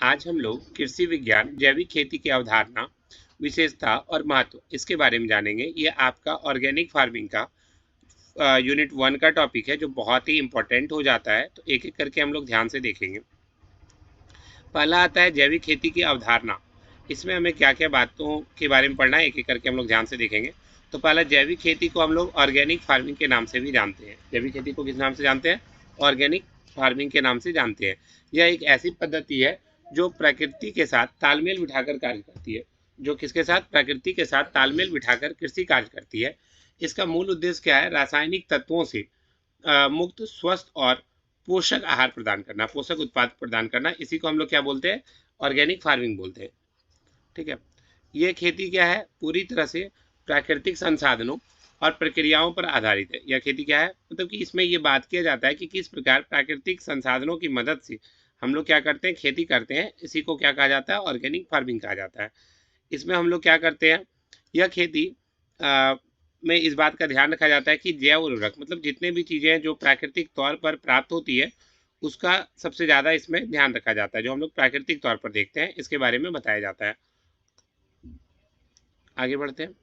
आज हम लोग कृषि विज्ञान जैविक खेती की अवधारणा, विशेषता और महत्व इसके बारे में जानेंगे। ये आपका ऑर्गेनिक फार्मिंग का यूनिट 1 का टॉपिक है जो बहुत ही इंपॉर्टेंट हो जाता है। तो एक एक करके हम लोग ध्यान से देखेंगे। पहला आता है जैविक खेती की अवधारणा। इसमें हमें क्या क्या बातों के बारे में पढ़ना है, एक एक करके हम लोग ध्यान से देखेंगे। तो पहला, जैविक खेती को हम लोग ऑर्गेनिक फार्मिंग के नाम से भी जानते हैं। जैविक खेती को किस नाम से जानते हैं? ऑर्गेनिक फार्मिंग के नाम से जानते हैं। यह एक ऐसी पद्धति है जो प्रकृति के साथ तालमेल बिठाकर कार्य करती है। जो किसके साथ? प्रकृति के साथ तालमेल बिठाकर कृषि कार्य करती है। इसका मूल उद्देश्य क्या है? रासायनिक तत्वों से मुक्त, स्वस्थ और पोषक आहार प्रदान करना, पोषक उत्पाद प्रदान करना। इसी को हम लोग क्या बोलते हैं? ऑर्गेनिक फार्मिंग बोलते हैं। ठीक है। ये खेती क्या है? पूरी तरह से प्राकृतिक संसाधनों और प्रक्रियाओं पर आधारित है। यह खेती क्या है? मतलब कि इसमें ये बात किया जाता है कि किस प्रकार प्राकृतिक संसाधनों की मदद से हम लोग क्या करते हैं? खेती करते हैं। इसी को क्या कहा जाता है? ऑर्गेनिक फार्मिंग कहा जाता है। इसमें हम लोग क्या करते हैं? यह खेती में इस बात का ध्यान रखा जाता है कि जैव उर्वरक, मतलब जितने भी चीज़ें जो प्राकृतिक तौर पर प्राप्त होती है उसका सबसे ज़्यादा इसमें ध्यान रखा जाता है। जो हम लोग प्राकृतिक तौर पर देखते हैं इसके बारे में बताया जाता है। आगे बढ़ते हैं।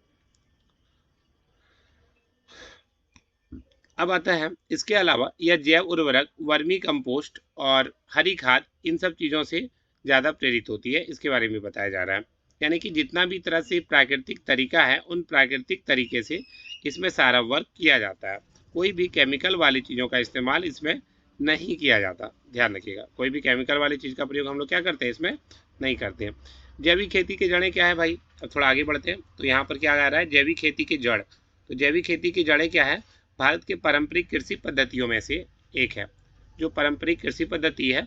अब आता है, इसके अलावा यह जैव उर्वरक, वर्मी कंपोस्ट और हरी खाद, इन सब चीज़ों से ज़्यादा प्रेरित होती है। इसके बारे में बताया जा रहा है। यानी कि जितना भी तरह से प्राकृतिक तरीका है उन प्राकृतिक तरीके से इसमें सारा वर्क किया जाता है। कोई भी केमिकल वाली चीज़ों का इस्तेमाल इसमें नहीं किया जाता। ध्यान रखिएगा, कोई भी केमिकल वाली चीज़ का प्रयोग हम लोग क्या करते हैं? इसमें नहीं करते हैं। जैविक खेती की जड़ें क्या है भाई? अब थोड़ा आगे बढ़ते हैं। तो यहाँ पर क्या आ रहा है? जैविक खेती की जड़। तो जैविक खेती की जड़ें क्या है? भारत के पारंपरिक कृषि पद्धतियों में से एक है। जो पारंपरिक कृषि पद्धति है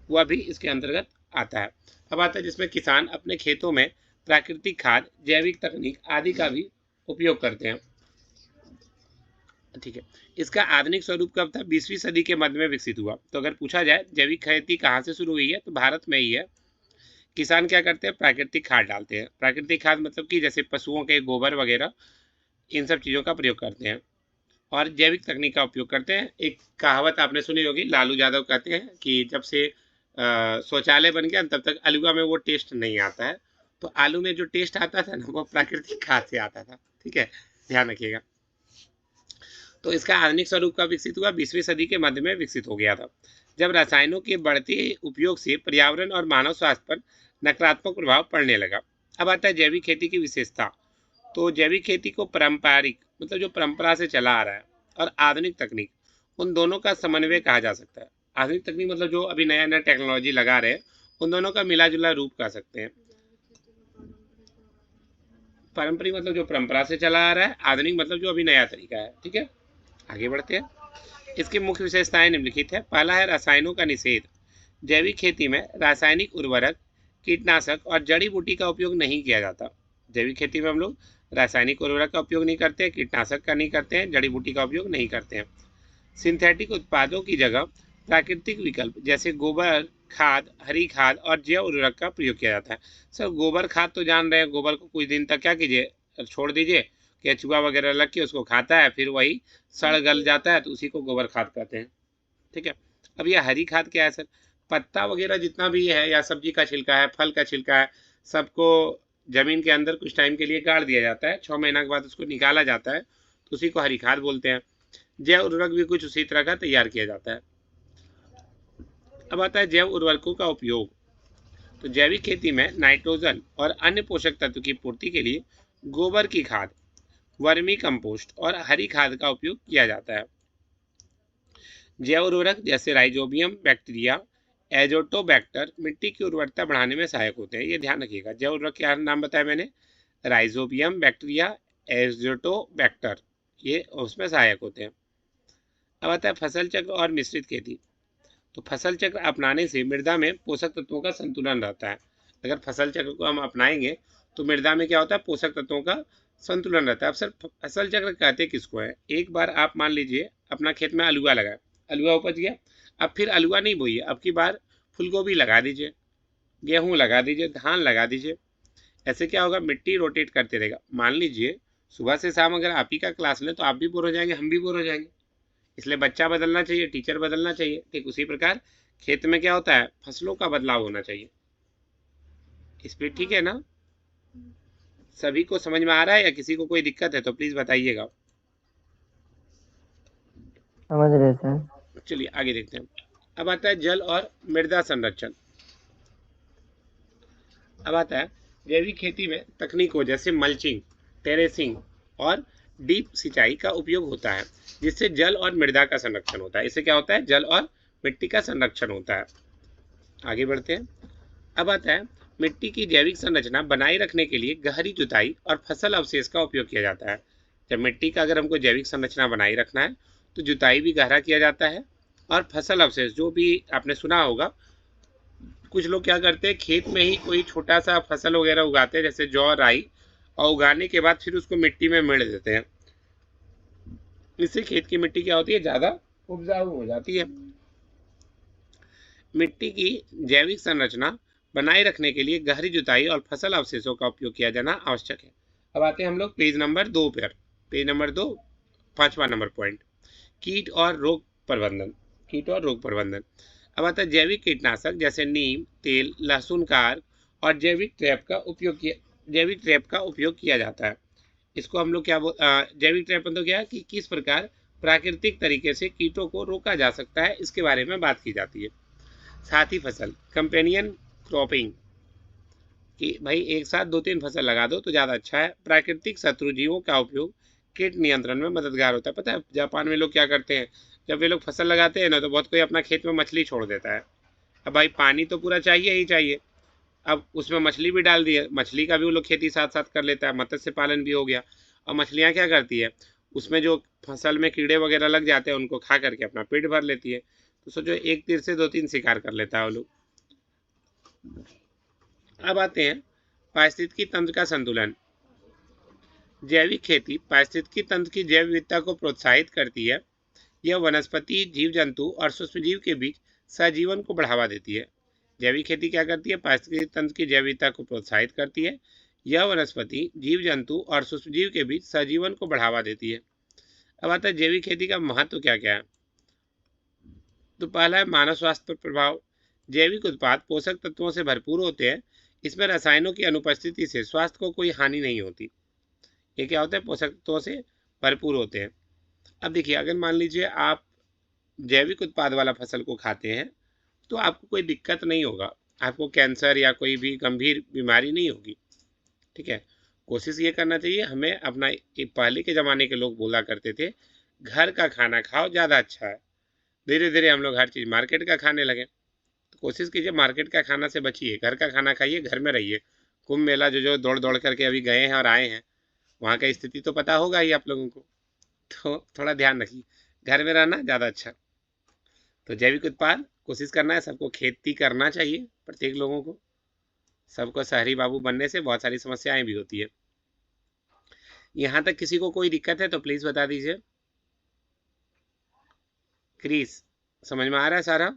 वह भी इसके अंतर्गत आता है। अब आता है जिसमें किसान अपने खेतों में प्राकृतिक खाद, जैविक तकनीक आदि का भी उपयोग करते हैं। ठीक है। इसका आधुनिक स्वरूप कब था? 20वीं सदी के मध्य में विकसित हुआ। तो अगर पूछा जाए जैविक खेती कहाँ से शुरू हुई है, तो भारत में ही है। किसान क्या करते हैं? प्राकृतिक खाद डालते हैं। प्राकृतिक खाद मतलब कि जैसे पशुओं के गोबर वगैरह, इन सब चीज़ों का प्रयोग करते हैं और जैविक तकनीक का उपयोग करते हैं। एक कहावत आपने सुनी होगी, लालू यादव कहते हैं कि जब से शौचालय बन गया तब तक आलूआ में वो टेस्ट नहीं आता है। तो आलू में जो टेस्ट आता था ना, वो प्राकृतिक खाद से आता था। ठीक है, ध्यान रखिएगा। तो इसका आधुनिक स्वरूप का विकसित हुआ 20वीं सदी के मध्य में विकसित हो गया था, जब रसायनों के बढ़ते उपयोग से पर्यावरण और मानव स्वास्थ्य पर नकारात्मक प्रभाव पड़ने लगा। अब आता है जैविक खेती की विशेषता। तो जैविक खेती को पारंपरिक, मतलब जो परंपरा से चला आ रहा है, और आधुनिक तकनीक, उन दोनों का समन्वय कहा जा सकता है। आधुनिक तकनीक मतलब जो अभी नया नया टेक्नोलॉजी लगा रहे हैं, उन दोनों का मिला जुला रूप कह सकते हैं। पारंपरिक मतलब जो परंपरा से चला आ रहा है, आधुनिक मतलब जो अभी नया तरीका है। ठीक है, आगे बढ़ते हैं। इसकी मुख्य विशेषताएं निम्नलिखित है। पहला है रासायनों का निषेध। जैविक खेती में रासायनिक उर्वरक, कीटनाशक और जड़ी बूटी का उपयोग नहीं किया जाता। जैविक खेती में हम लोग रासायनिक उर्वरक का उपयोग नहीं करते, कीटनाशक का नहीं करते हैं, जड़ी बूटी का उपयोग नहीं करते हैं। सिंथेटिक उत्पादों की जगह प्राकृतिक विकल्प जैसे गोबर खाद, हरी खाद और जैव उर्वरक का प्रयोग किया जाता है। सर, गोबर खाद तो जान रहे हैं, गोबर को कुछ दिन तक क्या कीजिए? छोड़ दीजिए, केचुआ वगैरह लग के उसको खाता है, फिर वही सड़ गल जाता है, तो उसी को गोबर खाद कहते हैं। ठीक है। अब यह हरी खाद क्या है सर? पत्ता वगैरह जितना भी है, या सब्जी का छिलका है, फल का छिलका है, सबको जमीन के अंदर कुछ टाइम के लिए गाड़ दिया जाता है। 6 महीना के बाद उसको निकाला जाता है, तो उसी को हरी खाद बोलते हैं। जैव उर्वरक भी कुछ उसी तरह का तैयार किया जाता है। अब आता है जैव उर्वरकों का उपयोग। तो जैविक खेती में नाइट्रोजन और अन्य पोषक तत्व की पूर्ति के लिए गोबर की खाद, वर्मी कंपोस्ट और हरी खाद का उपयोग किया जाता है। जैव उर्वरक जैसे राइजोबियम बैक्टीरिया, एजोटोबैक्टर मिट्टी की उर्वरता बढ़ाने में सहायक होते हैं। ये ध्यान रखिएगा। जैव उर्वरक क्या नाम बताया मैंने? राइजोबियम बैक्टीरिया, एजोटोबैक्टर, ये उसमें सहायक होते हैं। अब आता है फसल चक्र और मिश्रित खेती। तो फसल चक्र अपनाने से मृदा में पोषक तत्वों का संतुलन रहता है। अगर फसल चक्र को हम अपनाएंगे तो मृदा में क्या होता है? पोषक तत्वों का संतुलन रहता है। अब सर, फसल चक्र कहते किसको है? एक बार आप मान लीजिए अपना खेत में अलुआ लगाए, अलुआ उपज गया, अब फिर अलुआ नहीं बोइए, अब की बार फूलगोभी लगा दीजिए, गेहूँ लगा दीजिए, धान लगा दीजिए। ऐसे क्या होगा? मिट्टी रोटेट करते रहेगा। मान लीजिए सुबह से शाम अगर आप ही का क्लास लें तो आप भी बोर हो जाएंगे, हम भी बोर हो जाएंगे। इसलिए बच्चा बदलना चाहिए, टीचर बदलना चाहिए। ठीक उसी प्रकार खेत में क्या होता है? फसलों का बदलाव होना चाहिए। स्पीड ठीक है ना? सभी को समझ में आ रहा है या किसी को कोई दिक्कत है तो प्लीज बताइएगा। समझ रहे सर। चलिए आगे देखते हैं। अब आता है जल और मृदा संरक्षण। अब आता है जैविक खेती में तकनीकों जैसे मल्चिंग, टेरेसिंग और डीप सिंचाई का उपयोग होता है, जिससे जल और मृदा का संरक्षण होता है। इससे क्या होता है? जल और मिट्टी का संरक्षण होता है। आगे बढ़ते हैं। अब आता है मिट्टी की जैविक संरचना बनाए रखने के लिए गहरी जुताई और फसल अवशेष का उपयोग किया जाता है। जब मिट्टी का अगर हमको जैविक संरचना बनाए रखना है तो जुताई भी गहरा किया जाता है, और फसल अवशेष जो भी आपने सुना होगा, कुछ लोग क्या करते हैं खेत में ही कोई छोटा सा फसल वगैरह उगाते हैं जैसे जौ राई, और उगाने के बाद फिर उसको मिट्टी में मिल देते हैं। इससे खेत की मिट्टी क्या होती है? ज़्यादा उपजाऊ हो जाती है। मिट्टी की जैविक संरचना बनाए रखने के लिए गहरी जुताई और फसल अवशेषों का उपयोग किया जाना आवश्यक है। अब आते हैं हम लोग पेज नंबर 2 पर। पेज नंबर 2, 5वां नंबर पॉइंट, कीट और रोग प्रबंधन। कीट और रोग प्रबंधन। अब आता है जैविक कीटनाशक जैसे नीम तेल, लहसुन कार और जैविक ट्रैप का उपयोग किया जाता है। इसको हम लोग जैविक ट्रैप मतलब क्या है कि किस प्रकार प्राकृतिक तरीके से कीटों को रोका जा सकता है, इसके बारे में बात की जाती है। साथ ही फसल कंपेनियन क्रॉपिंग, कि भाई एक साथ 2-3 फसल लगा दो तो ज़्यादा अच्छा है। प्राकृतिक शत्रुजीवों का उपयोग कीट नियंत्रण में मददगार होता है। पता है जापान में लोग क्या करते हैं? जब वे लोग फसल लगाते हैं ना तो बहुत कोई अपना खेत में मछली छोड़ देता है। अब भाई पानी तो पूरा चाहिए ही चाहिए, अब उसमें मछली भी डाल दी है, मछली का भी वो लोग खेती साथ साथ कर लेता है, मत्स्य पालन भी हो गया। और मछलियाँ क्या करती है? उसमें जो फसल में कीड़े वगैरह लग जाते हैं उनको खा करके अपना पेट भर लेती है। तो सोचो एक तीर से 2-3 शिकार कर लेता है वो लोग। अब आते हैं पारिस्थितिकी तंत्र का संतुलन। जैविक खेती पारिस्थितिकी तंत्र की जैव विविधता को प्रोत्साहित करती है। यह वनस्पति, जीव जंतु और सूक्ष्मजीव के बीच सहजीवन को बढ़ावा देती है। जैविक खेती क्या करती है? पारिस्थितिकी तंत्र की जैव विविधता को प्रोत्साहित करती है। यह वनस्पति, जीव जंतु और सूक्ष्मजीव के बीच सहजीवन को बढ़ावा देती है। अब आता है जैविक खेती का महत्व क्या क्या है। तो पहला है मानव स्वास्थ्य पर प्रभाव। जैविक उत्पाद पोषक तत्वों से भरपूर होते हैं। इसमें रसायनों की अनुपस्थिति से स्वास्थ्य को कोई हानि नहीं होती। ये क्या होता है? पोषक तत्वों से भरपूर होते हैं। अब देखिए अगर मान लीजिए आप जैविक उत्पाद वाला फसल को खाते हैं तो आपको कोई दिक्कत नहीं होगा, आपको कैंसर या कोई भी गंभीर बीमारी नहीं होगी। ठीक है, कोशिश ये करना चाहिए हमें अपना। पहले के ज़माने के लोग बोला करते थे घर का खाना खाओ ज़्यादा अच्छा है। धीरे धीरे हम लोग हर चीज़ मार्केट का खाने लगे। तो कोशिश कीजिए मार्केट का खाना से बचिए, घर का खाना खाइए, घर में रहिए। कुंभ मेला जो जो दौड़ दौड़ करके अभी गए हैं और आए हैं, वहाँ का स्थिति तो पता होगा ही आप लोगों को। तो थोड़ा ध्यान रखिए, घर में रहना ज़्यादा अच्छा। तो जैविक उत्पाद कोशिश करना है, सबको खेती करना चाहिए, प्रत्येक लोगों को। सबको शहरी बाबू बनने से बहुत सारी समस्याएं भी होती है। यहाँ तक किसी को कोई दिक्कत है तो प्लीज़ बता दीजिए। क्रिस, समझ में आ रहा है सारा?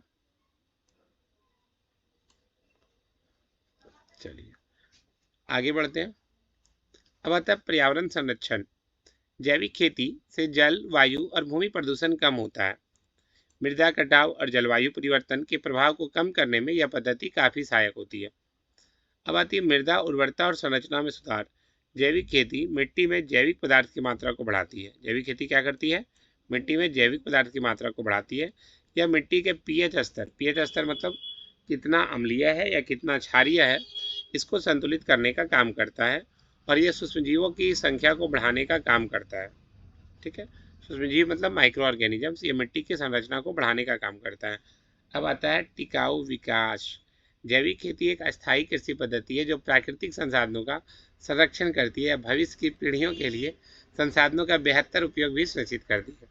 चलिए आगे बढ़ते हैं। अब आता है पर्यावरण संरक्षण। जैविक खेती से जल, वायु और भूमि प्रदूषण कम होता है। मृदा कटाव और जलवायु परिवर्तन के प्रभाव को कम करने में यह पद्धति काफ़ी सहायक होती है। अब आती है मृदा उर्वरता और संरचना में सुधार। जैविक खेती मिट्टी में जैविक पदार्थ की मात्रा को बढ़ाती है। जैविक खेती क्या करती है? मिट्टी में जैविक पदार्थ की मात्रा को बढ़ाती है। यह मिट्टी के पीएच स्तर मतलब कितना अम्लीय है या कितना क्षारीय है, इसको संतुलित करने का काम करता है। और यह सूक्ष्मजीवों की संख्या को बढ़ाने का काम करता है। ठीक है, सूक्ष्मजीव मतलब माइक्रो ऑर्गेनिजम्स, ये मिट्टी की संरचना को बढ़ाने का काम करता है। अब आता है टिकाऊ विकास। जैविक खेती एक अस्थायी कृषि पद्धति है जो प्राकृतिक संसाधनों का संरक्षण करती है, भविष्य की पीढ़ियों के लिए संसाधनों का बेहतर उपयोग भी सुनिश्चित करती है।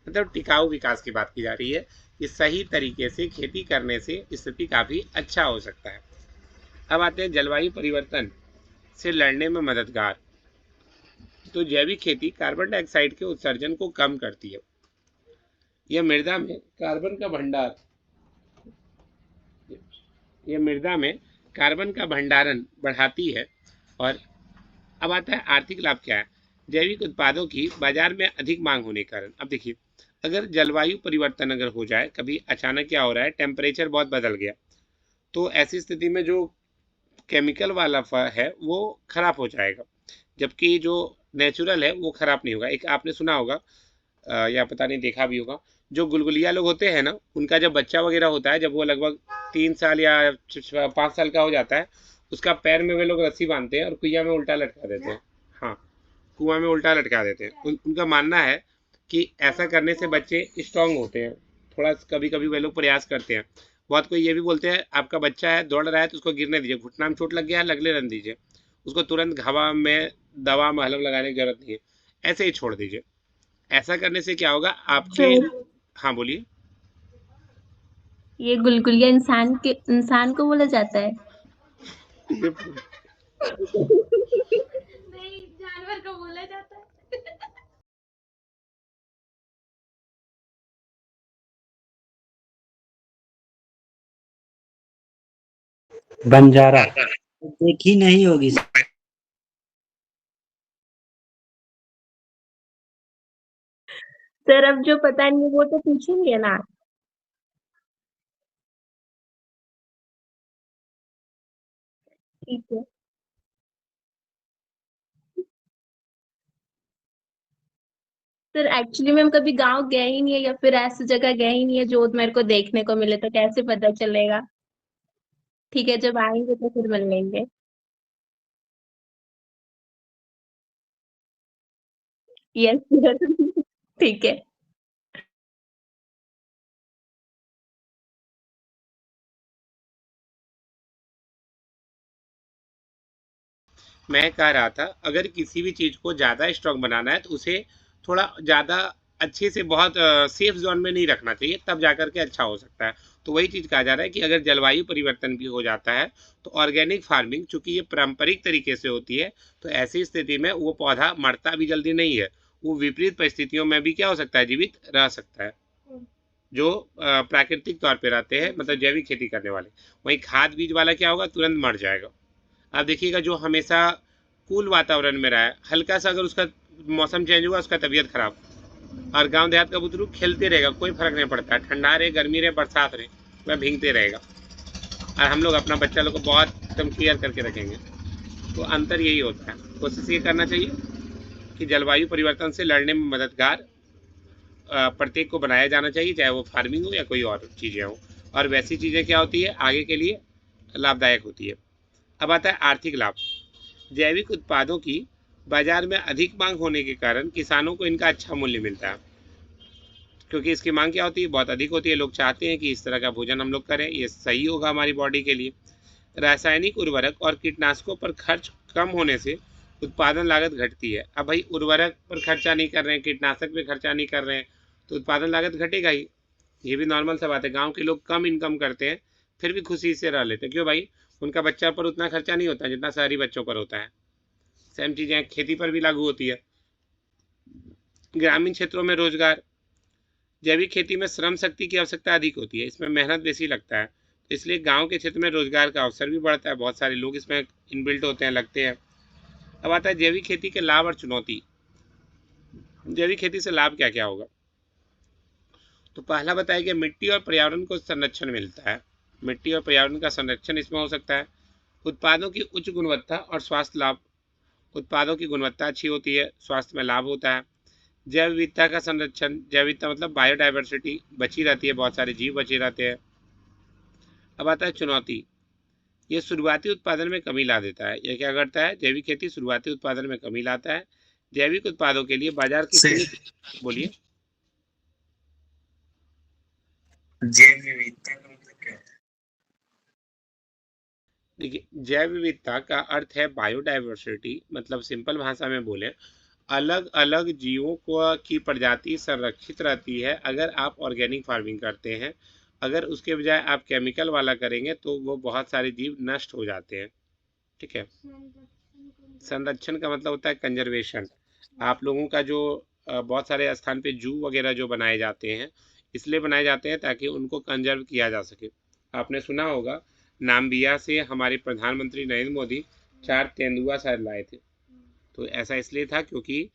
मतलब टिकाऊ विकास की बात की जा रही है कि सही तरीके से खेती करने से स्थिति काफ़ी अच्छा हो सकता है। अब आते हैं जलवायु परिवर्तन से लड़ने में मददगार। तो जैविक खेती कार्बन डाइऑक्साइड के उत्सर्जन को कम करती है। यह मृदा में कार्बन का भंडार यह मृदा में कार्बन का भंडारण बढ़ाती है। और अब आता है आर्थिक लाभ क्या है। जैविक उत्पादों की बाजार में अधिक मांग होने के कारण, अब देखिए अगर जलवायु परिवर्तन अगर हो जाए, कभी अचानक क्या हो रहा है, टेम्परेचर बहुत बदल गया, तो ऐसी स्थिति में जो केमिकल वाला है वो खराब हो जाएगा, जबकि जो नेचुरल है वो खराब नहीं होगा। एक आपने सुना होगा या पता नहीं देखा भी होगा, जो गुलगुलिया लोग होते हैं ना, उनका जब बच्चा वगैरह होता है, जब वो लगभग 3 साल या 5 साल का हो जाता है, उसका पैर में वे लोग रस्सी बांधते हैं और कुइया में उल्टा लटका देते हैं। हाँ, कुआं में उल्टा लटका देते हैं। उनका मानना है कि ऐसा करने से बच्चे स्ट्रांग होते हैं। थोड़ा कभी कभी वे लोग प्रयास करते हैं। बहुत कोई ये भी बोलते हैं, आपका बच्चा है दौड़ रहा है तो उसको गिरने दीजिए, घुटना में चोट लग गया है लगने रहने दीजिए, उसको तुरंत घावा में दवा मलहम लगाने की जरूरत नहीं है, ऐसे ही छोड़ दीजिए। ऐसा करने से क्या होगा आपके। सर, हाँ बोलिए। ये गुलगुलिया इंसान को बोला जाता है? नहीं, जानवर को बोला जाता है। बंजारा देखी नहीं होगी। सर, अब जो पता नहीं वो तो पूछेंगे ना। ठीक है सर, एक्चुअली में हम कभी गांव गए ही नहीं है या फिर ऐसी जगह गए ही नहीं है जो मेरे को देखने को मिले, तो कैसे पता चलेगा। ठीक है, जब आएंगे तो फिर मिल लेंगे। Yes sir. ठीक है। मैं कह रहा था, अगर किसी भी चीज़ को ज़्यादा स्ट्रांग बनाना है तो उसे थोड़ा ज़्यादा अच्छे से, बहुत सेफ जोन में नहीं रखना चाहिए, तब जाकर के अच्छा हो सकता है। तो वही चीज़ कहा जा रहा है कि अगर जलवायु परिवर्तन भी हो जाता है तो ऑर्गेनिक फार्मिंग, चूंकि ये पारंपरिक तरीके से होती है, तो ऐसी स्थिति में वो पौधा मरता भी जल्दी नहीं है, वो विपरीत परिस्थितियों में भी क्या हो सकता है, जीवित रह सकता है, जो प्राकृतिक तौर पे रहते हैं, मतलब जैविक खेती करने वाले। वहीं खाद बीज वाला क्या होगा, तुरंत मर जाएगा। आप देखिएगा जो हमेशा कूल वातावरण में रहा है, हल्का सा अगर उसका मौसम चेंज हुआ उसका तबीयत खराब। और गांव देहात का बुतरू खेलते रहेगा, कोई फर्क नहीं पड़ता, ठंडा रहे गर्मी रहे बरसात रहे, वह भीगते रहेगा। और हम लोग अपना बच्चा लोग को बहुत एकदम केयर करके रखेंगे। तो अंतर यही होता है। कोशिश ये करना चाहिए कि जलवायु परिवर्तन से लड़ने में मददगार प्रत्येक को बनाया जाना चाहिए, चाहे वो फार्मिंग हो या कोई और चीज़ें हो। और वैसी चीज़ें क्या होती है, आगे के लिए लाभदायक होती है। अब आता है आर्थिक लाभ। जैविक उत्पादों की बाजार में अधिक मांग होने के कारण किसानों को इनका अच्छा मूल्य मिलता है, क्योंकि इसकी मांग क्या होती है, बहुत अधिक होती है। लोग चाहते हैं कि इस तरह का भोजन हम लोग करें, ये सही होगा हमारी बॉडी के लिए। रासायनिक उर्वरक और कीटनाशकों पर खर्च कम होने से उत्पादन लागत घटती है। अब भाई उर्वरक पर खर्चा नहीं कर रहे हैं, कीटनाशक पे खर्चा नहीं कर रहे हैं, तो उत्पादन लागत घटेगा ही। ये भी नॉर्मल सा बात है। गांव के लोग कम इनकम करते हैं, फिर भी खुशी से रह लेते हैं। क्यों भाई, उनका बच्चा पर उतना खर्चा नहीं होता जितना शहरी बच्चों पर होता है। सेम चीज़ें खेती पर भी लागू होती है। ग्रामीण क्षेत्रों में रोजगार। जैविक खेती में श्रम शक्ति की आवश्यकता अधिक होती है, इसमें मेहनत बेसी लगता है, तो इसलिए गांव के क्षेत्र में रोजगार का अवसर भी बढ़ता है। बहुत सारे लोग इसमें इनबिल्ट होते हैं, लगते हैं। अब आता है जैविक खेती के लाभ और चुनौती। जैविक खेती से लाभ क्या क्या होगा, तो पहला बताया कि मिट्टी और पर्यावरण को संरक्षण मिलता है। मिट्टी और पर्यावरण का संरक्षण इसमें हो सकता है। उत्पादों की उच्च गुणवत्ता और स्वास्थ्य लाभ। उत्पादों की गुणवत्ता अच्छी होती है, स्वास्थ्य में लाभ होता है। जैव विविधता का संरक्षण। जैव विविधता मतलब बायोडाइवर्सिटी बची रहती है, बहुत सारे जीव बचे रहते हैं। अब आता है चुनौती। ये शुरुआती उत्पादन में कमी ला देता है। यह क्या करता है, जैविक खेती शुरुआती उत्पादन में कमी लाता है। जैविक उत्पादों के लिए बाजार की सीमित। बोलिए। जैव विविधता का मतलब क्या है? देखिए, जैव विविधता का अर्थ है बायोडाइवर्सिटी, मतलब सिंपल भाषा में बोले, अलग अलग जीवों को की प्रजाति संरक्षित रहती है अगर आप ऑर्गेनिक फार्मिंग करते हैं। अगर उसके बजाय आप केमिकल वाला करेंगे तो वो बहुत सारे जीव नष्ट हो जाते हैं। ठीक है। संरक्षण का मतलब होता है कंजर्वेशन। आप लोगों का जो बहुत सारे स्थान पे जू वगैरह जो बनाए जाते हैं, इसलिए बनाए जाते हैं ताकि उनको कंजर्व किया जा सके। आपने सुना होगा, नाम्बिया से हमारे प्रधानमंत्री नरेंद्र मोदी 4 तेंदुआ शायद लाए थे। तो ऐसा इसलिए था क्योंकि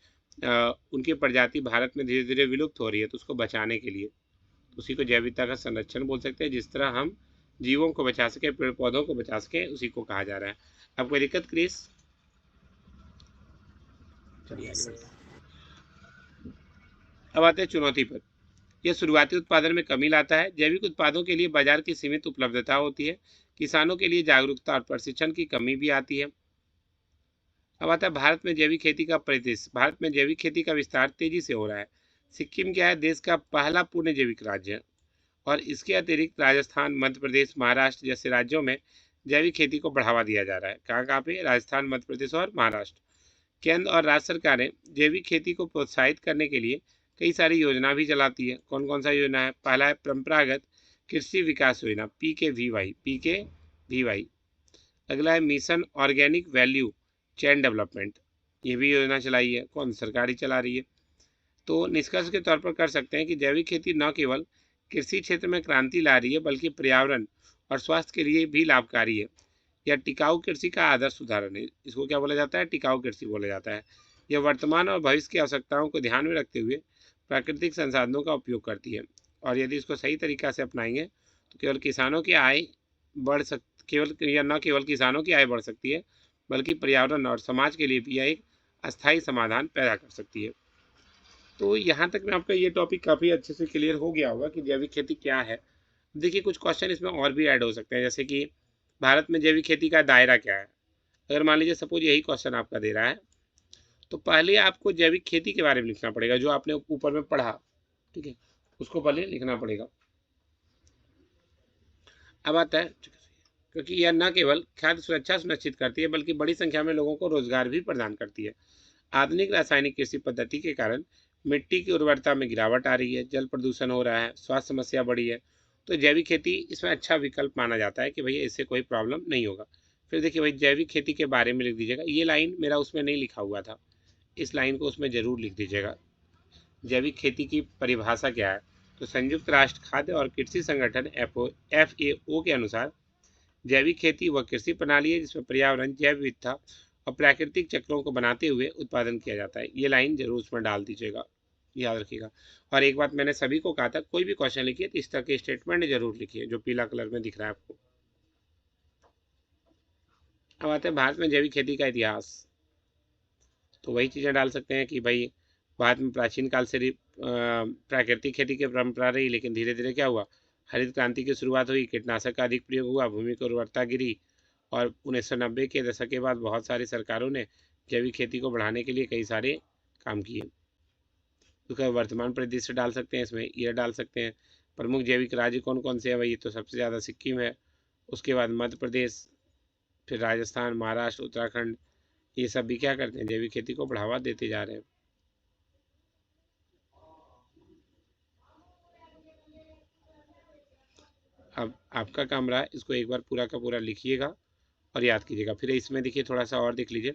उनकी प्रजाति भारत में धीरे धीरे विलुप्त हो रही है, तो उसको बचाने के लिए। उसी को जैव विविधता का संरक्षण बोल सकते हैं। जिस तरह हम जीवों को बचा सके, पेड़ पौधों को बचा सके, उसी को कहा जा रहा है। अब कोई दिक्कत क्रिस? चलिए आगे बढ़ते हैं। अब आते हैं चुनौती पर। यह शुरुआती उत्पादन में कमी लाता है। जैविक उत्पादों के लिए बाजार की सीमित उपलब्धता होती है। किसानों के लिए जागरूकता और प्रशिक्षण की कमी भी आती है। अब आता है भारत में जैविक खेती का परिदृश्य। भारत में जैविक खेती का विस्तार तेजी से हो रहा है। सिक्किम क्या है? देश का पहला पूर्ण जैविक राज्य है, और इसके अतिरिक्त राजस्थान, मध्य प्रदेश, महाराष्ट्र जैसे राज्यों में जैविक खेती को बढ़ावा दिया जा रहा है। कहाँ कहाँ पे? राजस्थान, मध्य प्रदेश और महाराष्ट्र। केंद्र और राज्य सरकारें जैविक खेती को प्रोत्साहित करने के लिए कई सारी योजना भी चलाती है। कौन कौन सा योजना है? पहला है परंपरागत कृषि विकास योजना, PKVY। अगला है mission organic value chain development, ये भी योजना चलाई है। कौन? सरकार ही चला रही है। तो निष्कर्ष के तौर पर कर सकते हैं कि जैविक खेती न केवल कृषि क्षेत्र में क्रांति ला रही है, बल्कि पर्यावरण और स्वास्थ्य के लिए भी लाभकारी है। यह टिकाऊ कृषि का आदर्श उदाहरण है। इसको क्या बोला जाता है? टिकाऊ कृषि बोला जाता है। यह वर्तमान और भविष्य की आवश्यकताओं को ध्यान में रखते हुए प्राकृतिक संसाधनों का उपयोग करती है, और यदि इसको सही तरीका से अपनाएंगे तो केवल किसानों की आय बढ़ न केवल किसानों की आय बढ़ सकती है, बल्कि पर्यावरण और समाज के लिए भी यह एक अस्थायी समाधान पैदा कर सकती है। तो यहाँ तक में आपका ये टॉपिक काफ़ी अच्छे से क्लियर हो गया होगा कि जैविक खेती क्या है। देखिए कुछ क्वेश्चन इसमें और भी ऐड हो सकते हैं, जैसे कि भारत में जैविक खेती का दायरा क्या है। अगर मान लीजिए सपोज यही क्वेश्चन आपका दे रहा है, तो पहले आपको जैविक खेती के बारे में लिखना पड़ेगा, जो आपने ऊपर में पढ़ा, ठीक है, उसको पहले लिखना पड़ेगा। अब आता है, क्योंकि यह न केवल खाद्य सुरक्षा सुनिश्चित करती है, बल्कि बड़ी संख्या में लोगों को रोजगार भी प्रदान करती है। आधुनिक रासायनिक कृषि पद्धति के कारण मिट्टी की उर्वरता में गिरावट आ रही है, जल प्रदूषण हो रहा है, स्वास्थ्य समस्या बढ़ी है। तो जैविक खेती इसमें अच्छा विकल्प माना जाता है कि भैया इससे कोई प्रॉब्लम नहीं होगा। फिर देखिए भाई जैविक खेती के बारे में लिख दीजिएगा। ये लाइन मेरा उसमें नहीं लिखा हुआ था, इस लाइन को उसमें जरूर लिख दीजिएगा। जैविक खेती की परिभाषा क्या है? तो संयुक्त राष्ट्र खाद्य और कृषि संगठन FAO के अनुसार जैविक खेती वह कृषि प्रणाली है जिसमें पर्यावरण, जैव विविधता और प्राकृतिक चक्रों को बनाते हुए उत्पादन किया जाता है। ये लाइन जरूर उसमें डाल दीजिएगा, याद रखिएगा। और एक बात मैंने सभी को कहा था, कोई भी क्वेश्चन लिखिए तो इस तरह के स्टेटमेंट जरूर लिखिए, जो पीला कलर में दिख रहा है आपको। अब आते हैं भारत में जैविक खेती का इतिहास। तो वही चीज़ें डाल सकते हैं कि भाई भारत में प्राचीन काल से प्राकृतिक खेती की परंपरा रही, लेकिन धीरे धीरे क्या हुआ, हरित क्रांति की शुरुआत हुई, कीटनाशक का अधिक प्रयोग हुआ, भूमि की उर्वरता गिरी, और 1990 के दशक के बाद बहुत सारी सरकारों ने जैविक खेती को बढ़ाने के लिए कई सारे काम किए। तो वर्तमान परिदृश्य डाल सकते हैं, इसमें ये डाल सकते हैं। प्रमुख जैविक राज्य कौन कौन से हैं भाई? तो सबसे ज़्यादा सिक्किम है, उसके बाद मध्य प्रदेश, फिर राजस्थान, महाराष्ट्र, उत्तराखंड, ये सब भी क्या करते हैं? जैविक खेती को बढ़ावा देते जा रहे हैं। अब आपका काम रहा, इसको एक बार पूरा का पूरा लिखिएगा और याद कीजिएगा। फिर इसमें देखिए थोड़ा सा और देख लीजिए,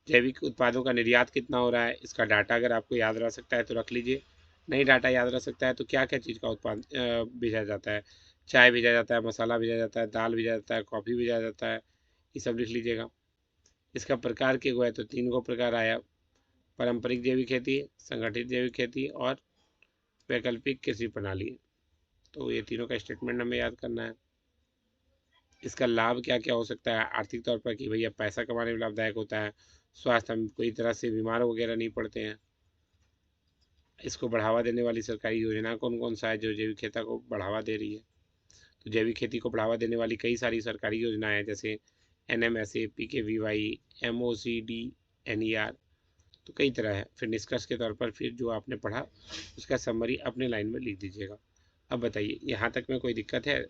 जैविक उत्पादों का निर्यात कितना हो रहा है, इसका डाटा अगर आपको याद रह सकता है तो रख लीजिए। नहीं डाटा याद रह सकता है तो क्या क्या चीज़ का उत्पाद भेजा जाता है, चाय भेजा जाता है, मसाला भेजा जाता है, दाल भेजा जाता है, कॉफ़ी भेजा जाता है, ये सब लिख लीजिएगा। इसका प्रकार के हुआ है तो 3 गो प्रकार आया, पारंपरिक जैविक खेती, संगठित जैविक खेती और वैकल्पिक कृषि प्रणाली। तो ये तीनों का स्टेटमेंट हमें याद करना है। इसका लाभ क्या क्या हो सकता है आर्थिक तौर पर, कि भैया पैसा कमाने में लाभदायक होता है, स्वास्थ्य हम कोई तरह से बीमार वगैरह नहीं पड़ते हैं। इसको बढ़ावा देने वाली सरकारी योजना कौन कौन सा है जो जैविक खेती को बढ़ावा दे रही है? तो जैविक खेती को बढ़ावा देने वाली कई सारी सरकारी योजनाएं हैं, जैसे NMSA, PKVY, MOCD, NER, तो कई तरह है। फिर निष्कर्ष के तौर पर फिर जो आपने पढ़ा उसका समरी अपने लाइन में लिख दीजिएगा। अब बताइए यहाँ तक में कोई दिक्कत है?